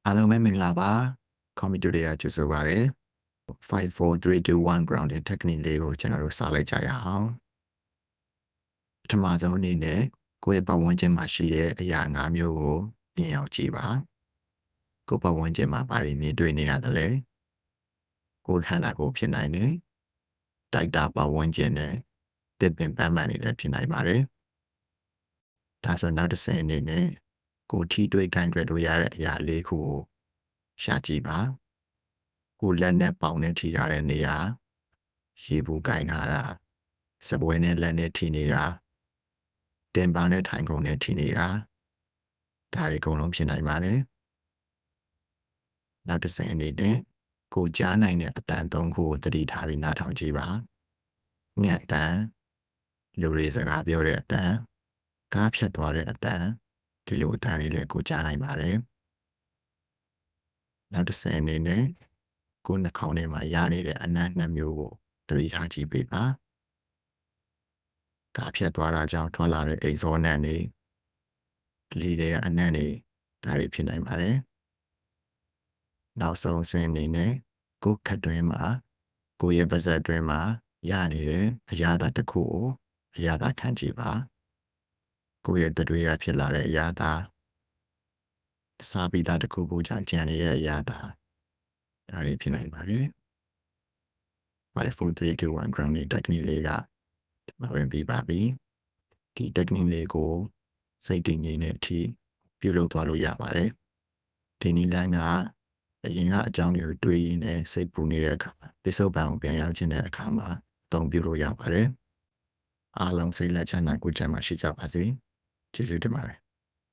အားလုံးပဲမင်္ဂလာပါကွန်ပျူတာတွေကကြိုဆိုပါရစေ5 4 3 2 1 grounding technique လေးကိုကျွန်တော်တို့စလိုက်ကြရအောင်ပထမဆုံးအနေနဲ့ကိုယ့်ရဲ့ပတ်ဝန်းကျင်မှာရှိတဲ့အရာ၅မျိုးကိုမြင်အောင်ကြည့်ပါကိုယ့်ပတ်ဝန်းကျင်မှာဘာတွေမြင်တွေ့နေရတယ်လဲကိုယ်ခန္ဓာကိုယ်ဖြစ်နိုင်တယ်တိုက်တာပတ်ဝန်းကျင်နဲ့တစ်ပင်ပန်းပန်းနေလည်းဖြစ်နိုင်ပါတယ်ဒါဆိုနောက်တစ်ဆင့်အနေနဲ့ကိုယ်ထိတွေ့ခံတွေ့လို့ရတဲ့အရာလေးခုကိုရှာကြည့်ပါကိုလက်နဲ့ပေါင်နဲ့ထိထားတဲ့နေရာရေဘူးကင်ထားတာစပွဲနဲ့လက်နဲ့ထိနေတာတင်ပန်းနဲ့ထိုင်ကုန်နဲ့ထိနေတာဒါတွေအကုန်လုံးဖြစ်နိုင်ပါတယ်နောက်တစ်ဆင့်အနေနဲ့ကိုကြားနိုင်တဲ့အတန်သုံးခုကိုသတိထားပြီးနားထောင်ကြည့်ပါငှက်တန်လူတွေစကားပြောတဲ့အတန်ကားဖြတ်သွားတဲ့အတန်ဒီလိုအတန်တွေလည်းကိုကြားနိုင်ပါတယ်နောက်တစ်ဆင့်အနေနဲ့ကိုနှာခေါင်းထဲမှာရနေတဲ့အနံ့နှစ်မျိုးကိုသတိထားကြည့်ပေးပါကားဖြတ်သွားတာကြောင့်ထွက်လာတဲ့အိမ်စောနံ့တွေလေတွေကအနံ့တွေဒါတွေဖြစ်နိုင်ပါတယ်နောက်ဆုံးအဆင့်အနေနဲ့ကိုခက်တွင်းမှာကိုရဲ့ပါးစပ်တွင်းမှာရနေတဲ့အရာတစ်ခုကိုအရာခံကြည့်ပါကိုရဲ့တွေးရဖြစ်လာတဲ့အရာစာပြီးသားတစ်ခုကိုကြံနေတဲ့အရာဒါတွေဖြစ်နိုင်ပါတယ်5 4 3 2 1 grounding technique လေးကမဝင်ပြပါပြီဒီ technique လေးကိုစိတ်တည်ငြိမ်တဲ့အထိပြုလုပ်သွားလို့ရပါတယ်ဒီနည်းလမ်းကအရင်ကအကြောင်းတွေကိုတွေးရင်းနဲ့စိတ်ပူနေတဲ့အခါပစ္စုပန်ကိုပြန်ရောက်ခြင်းတဲ့အခါမှာအသုံးပြုလို့ရပါတယ်အားလုံးစိတ်လက်ချမ်းသာကိုယ်ချမ်းသာရှိကြပါစေကျေးဇူးတင်ပါတယ်